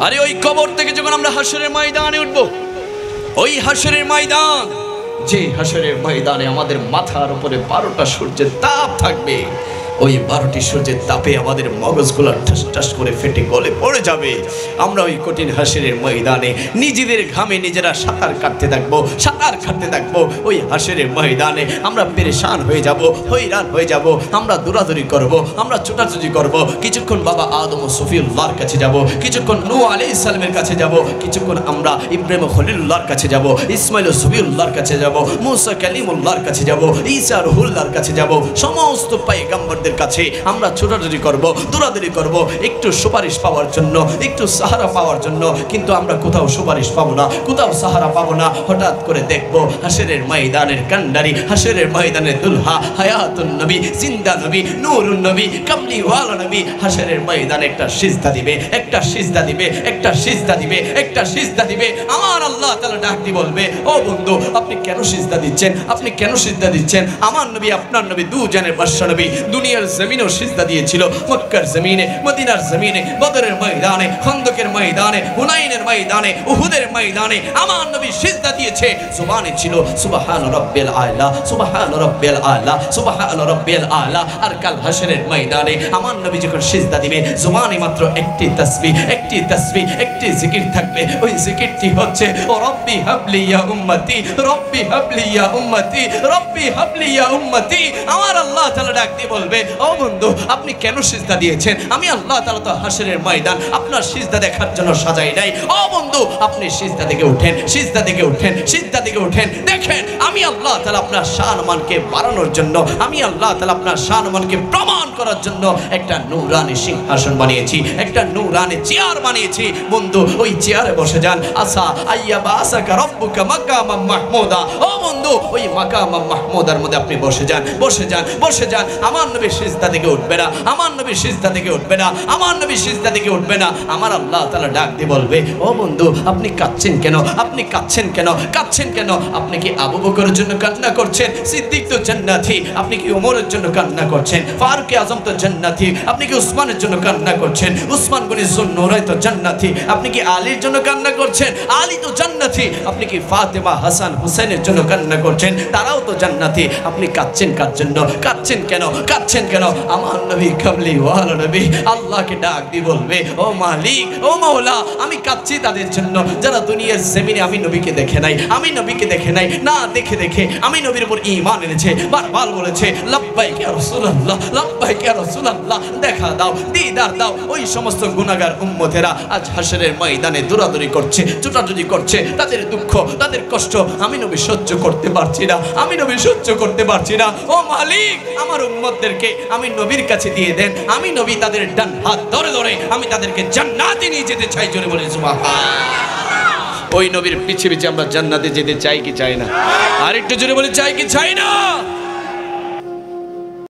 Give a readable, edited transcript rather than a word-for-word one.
আরে ওই কবর থেকে যখন আমরা হাসরের ময়দানে উঠবো, ওই হাসরের ময়দান, যে হাসরের ময়দানে আমাদের মাথার উপরে 12টা সূর্যের তাপ থাকবে, ওই 12টি সূর্যের তাপে আমাদের মগজগুলো ঠাস ঠাস করে ফেটে গলে পড়ে যাবে। আমরা ওই কঠিন হাসরের ময়দানে নিজেদের ঘামে নিজেরা সাঁতার কাটতে থাকবো, সাঁতার কাটতে থাকবো। ওই হাসরের ময়দানে আমরা পেরেশান হয়ে যাব, হয়রান হয়ে যাব। আমরা দৌড়াদৌড়ি করব, আমরা ছোটাছুটি করব। কিছুক্ষণ বাবা আদম ও সফিউল্লাহর কাছে যাব, কিছুক্ষণ নূহ আলাইহিস সালামের কাছে যাব, কিছুক্ষণ আমরা ইব্রাহিম ও খলিলুল্লাহর কাছে যাব, ইসমাইল ও সফিউল্লাহর কাছে যাব, মুসা কালিমুল্লাহর কাছে যাব, ঈসা রুহুল্লাহর কাছে যাব। সমস্ত পয়গম্বর কাছে আমরা ছোটাছুটি করব, দৌড়াদৌড়ি করব, একটু সুপারিশ পাওয়ার জন্য, একটু সাহারা পাওয়ার জন্য। কিন্তু আমরা কোথাও সুপারিশ পাবো না, কোথাও সাহারা পাবো না। হঠাৎ করে দেখবো হাসরের ময়দানের কান্ডারি, হাসরের ময়দানের দুলহা, হায়াতুন নবী, জিন্দা নবী, নূরুন নবী, কামলিওয়ালা নবী হাসরের ময়দানে একটা সিজদা দিবে, একটা সিজদা দিবে, একটা সিজদা দিবে, একটা সিজদা দিবে। আমার আল্লাহ তাআলা ডাক দিয়ে বলবে, ও বন্ধু, আপনি কেন সিজদা দিচ্ছেন? আপনি কেন সিজদা দিচ্ছেন? আমার নবী, আপনার নবী, দুজনের বাদশা নবী, দুনিয়ার জমিনেও সিজদা দিয়েছিল, মক্কার জমিনে, মদিনার জমিনে, বদরের ময়দানে, খন্দকের ময়দানে, হুনাইনের ময়দানে, উহুদের ময়দানে আমার নবী সিজদা দিয়েছে। জবানে ছিল সুবহান রাব্বিল আলা, সুবহান রাব্বিল আলা, সুবহান রাব্বিল আলা। আর কাল হাসরের ময়দানে আমার নবী যখন সিজদা দিবে, জবানে মাত্র একটি তাসবিহ, একটি তাসবিহ, একটি জিকির থাকবে। ওই জিকিরটি হচ্ছে ও রব্বি হাবলি ইয়া উম্মতি, রব্বি হাবলি ইয়া উম্মতি, রব্বি হাবলি ইয়া উম্মতি। আমার আল্লাহ তাআলা ডাক দিয়ে বলবে, ও বন্ধু, আপনি কেন সিজদা দিয়েছেন? আমি আল্লাহ তাআলা তো হাসরের ময়দান আপনার সিজদা দেখার জন্য সাজাই নাই। ও বন্ধু, আপনি সিজদা থেকে উঠেন, সিজদা থেকে উঠেন, সিজদা থেকে উঠেন। দেখেন, আমি আল্লাহ তাআলা আপনার শানমানকে বাড়ানোর জন্য, আমি আল্লাহ তাআলা আপনার শানমানকে প্রমাণ করার জন্য একটা নূরানি সিংহাসন বানিয়েছি, একটা নূরানি চেয়ার বানিয়েছি। বন্ধু, ওই চেয়ারে বসে যান। আসা আইয়াবা আসাকা রব্বুকা মাকামাম মাহমুদা। ও বন্ধু, ওই মাকামাম মাহমুদার মধ্যে আপনি বসে যান, বসে যান, বসে যান। আমার নবী সিজদা থেকে উঠবে না, আমার নবী সিজদা থেকে উঠবে না, আমার নবী সিজদা থেকে উঠবে না। আমার আল্লাহ তাআলা ডাক দিয়ে বলবে, ও বন্ধু, আপনি কাঁদছেন কেন? আপনি কাঁদছেন কেন? কাঁদছেন কেন? আপনি কি আবু বকরের জন্য কান্না করছেন? সিদ্দিক তো জান্নাতি। আপনি কি ওমরের জন্য কান্না করছেন? ফারুক আজম তো জান্নাতি। আপনি কি উসমানের জন্য কান্না করছেন? উসমান গনি সুন্নুরাই তো জান্নাতি। আপনি কি আলীর জন্য কান্না করছেন? আলী তো জান্নাতি। আপনি কি ফাতেমা, হাসান, হুসাইনের জন্য কান্না করছেন? তারাও তো জান্নাতি। আপনি কাঁদছেন কার জন্য? কাঁদছেন কেন? কাঁদছেন কেন? আমার নবী কামলিওয়ালা নবী আল্লাহকে ডাক দিয়ে বলবে, ও মালিক, ও মাওলা, আমি কাঁদছি তাদের জন্য যারা দুনিয়ার জমিনে আমি নবীকে দেখে নাই, আমি নবীকে দেখে নাই। না দেখে দেখে আমি নবীর উপর ঈমান এনেছে, বারবার বলেছে লাব্বাইক ইয়া রাসূলুল্লাহ, লাব্বাইক ইয়া রাসূলুল্লাহ, দেখা দাও, দিদার দাও। ওই সমস্ত গুনাহগার উম্মতেরা আজ হাসরের ময়দানে দৌড়াদৌড়ি করছে, ছোটাছুটি করছে। তাদের দুঃখ, তাদের কষ্ট আমি নবী সহ্য করতে পারছি না, আমি নবী সহ্য করতে পারছি না। ও মালিক, আমার উম্মতদেরকে আমি নবীর কাছে দিয়ে দেন। আমি নবী তাদের ডান হাত ধরে ধরে আমি তাদেরকে জান্নাতে নিয়ে যেতে চাই। জোরে বলে সুবহানাল্লাহ। ওই নবীর পিছে পিছে আমরা জান্নাতে যেতে চাই কি চাই না? আর একটু জোরে বলে চাই কি চাই না?